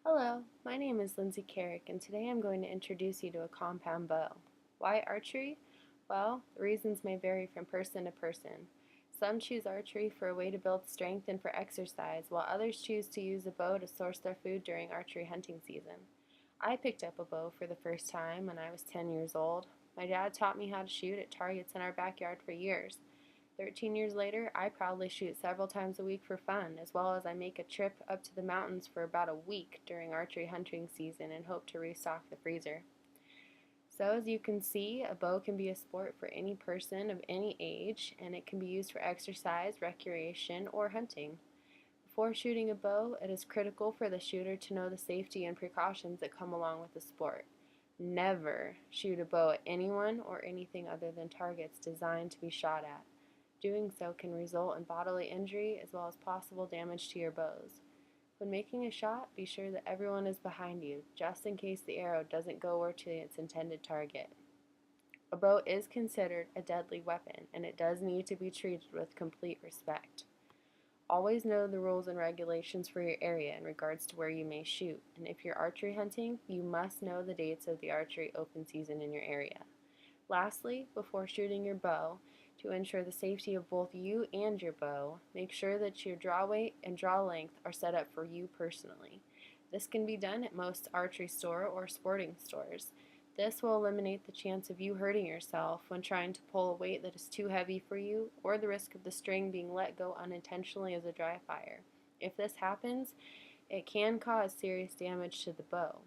Hello, my name is Lindsay Carrick, and today I'm going to introduce you to a compound bow. Why archery? Well, the reasons may vary from person to person. Some choose archery for a way to build strength and for exercise, while others choose to use a bow to source their food during archery hunting season. I picked up a bow for the first time when I was 10 years old. My dad taught me how to shoot at targets in our backyard for years. 13 years later, I proudly shoot several times a week for fun, as well as I make a trip up to the mountains for about a week during archery hunting season and hope to restock the freezer. So, as you can see, a bow can be a sport for any person of any age, and it can be used for exercise, recreation, or hunting. Before shooting a bow, it is critical for the shooter to know the safety and precautions that come along with the sport. Never shoot a bow at anyone or anything other than targets designed to be shot at. Doing so can result in bodily injury as well as possible damage to your bows. When making a shot, be sure that everyone is behind you, just in case the arrow doesn't go over to its intended target. A bow is considered a deadly weapon, and it does need to be treated with complete respect. Always know the rules and regulations for your area in regards to where you may shoot, and if you're archery hunting, you must know the dates of the archery open season in your area. Lastly, before shooting your bow, to ensure the safety of both you and your bow, make sure that your draw weight and draw length are set up for you personally. This can be done at most archery store or sporting stores. This will eliminate the chance of you hurting yourself when trying to pull a weight that is too heavy for you, or the risk of the string being let go unintentionally as a dry fire. If this happens, it can cause serious damage to the bow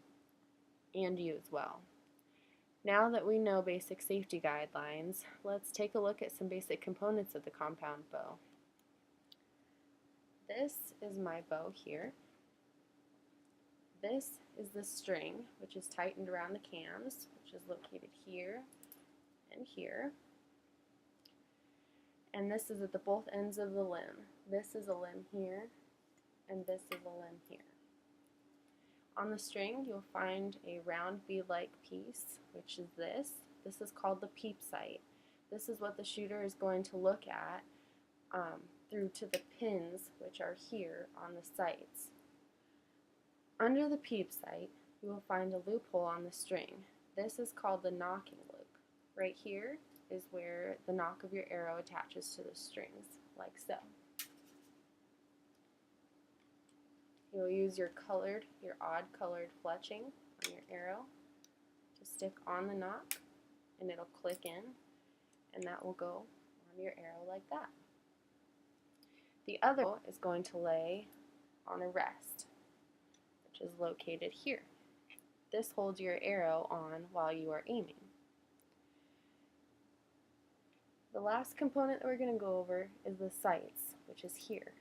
and you as well. Now that we know basic safety guidelines, let's take a look at some basic components of the compound bow. This is my bow here. This is the string, which is tightened around the cams, which is located here and here. And this is at the both ends of the limb. This is a limb here, and this is a limb here. On the string, you'll find a round bead-like piece, which is this. This is called the peep sight. This is what the shooter is going to look at through to the pins, which are here on the sights. Under the peep sight, you will find a loophole on the string. This is called the nocking loop. Right here is where the nock of your arrow attaches to the strings, like so. You'll use your odd colored fletching on your arrow to stick on the nock, and it'll click in, and that will go on your arrow like that. The other is going to lay on a rest, which is located here. This holds your arrow on while you are aiming. The last component that we're going to go over is the sights, which is here.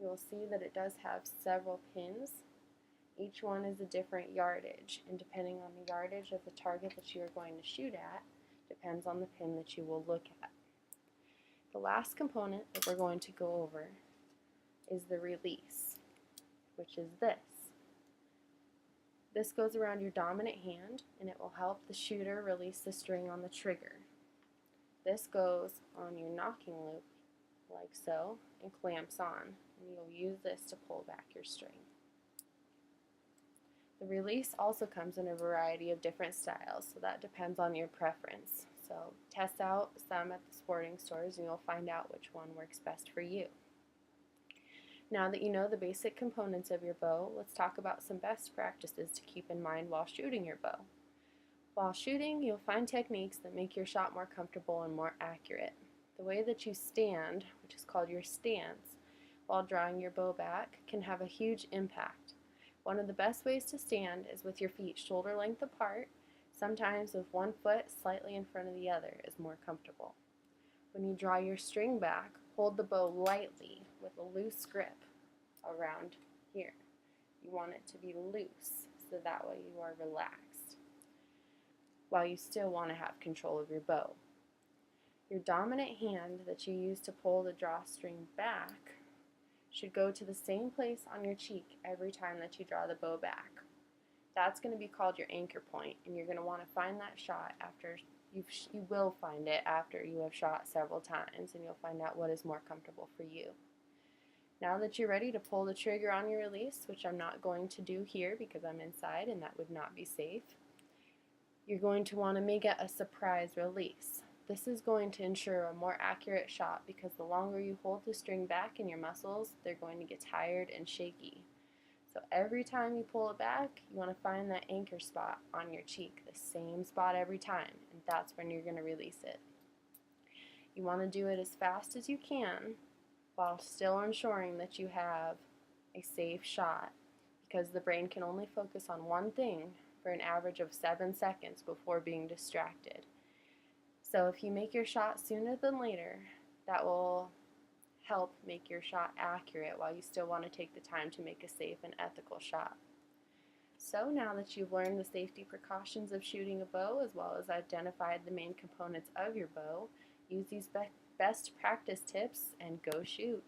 You will see that it does have several pins. Each one is a different yardage, and depending on the yardage of the target that you are going to shoot at, depends on the pin that you will look at. The last component that we're going to go over is the release, which is this. This goes around your dominant hand, and it will help the shooter release the string on the trigger. This goes on your nocking loop, like so, and clamps on, and you'll use this to pull back your string. The release also comes in a variety of different styles, so that depends on your preference. So test out some at the sporting stores and you'll find out which one works best for you. Now that you know the basic components of your bow, let's talk about some best practices to keep in mind while shooting your bow. While shooting, you'll find techniques that make your shot more comfortable and more accurate. The way that you stand, which is called your stance, while drawing your bow back can have a huge impact. One of the best ways to stand is with your feet shoulder length apart, sometimes with one foot slightly in front of the other is more comfortable. When you draw your string back, hold the bow lightly with a loose grip around here. You want it to be loose so that way you are relaxed, while you still want to have control of your bow. Your dominant hand that you use to pull the drawstring back should go to the same place on your cheek every time that you draw the bow back. That's going to be called your anchor point, and you're going to want to find that shot after you will find it after you have shot several times, and you'll find out what is more comfortable for you. Now that you're ready to pull the trigger on your release, which I'm not going to do here because I'm inside and that would not be safe, you're going to want to make it a surprise release. This is going to ensure a more accurate shot because the longer you hold the string back in your muscles, they're going to get tired and shaky. So every time you pull it back, you want to find that anchor spot on your cheek, the same spot every time, and that's when you're going to release it. You want to do it as fast as you can while still ensuring that you have a safe shot because the brain can only focus on one thing for an average of 7 seconds before being distracted. So if you make your shot sooner than later, that will help make your shot accurate while you still want to take the time to make a safe and ethical shot. So now that you've learned the safety precautions of shooting a bow as well as identified the main components of your bow, use these best practice tips and go shoot.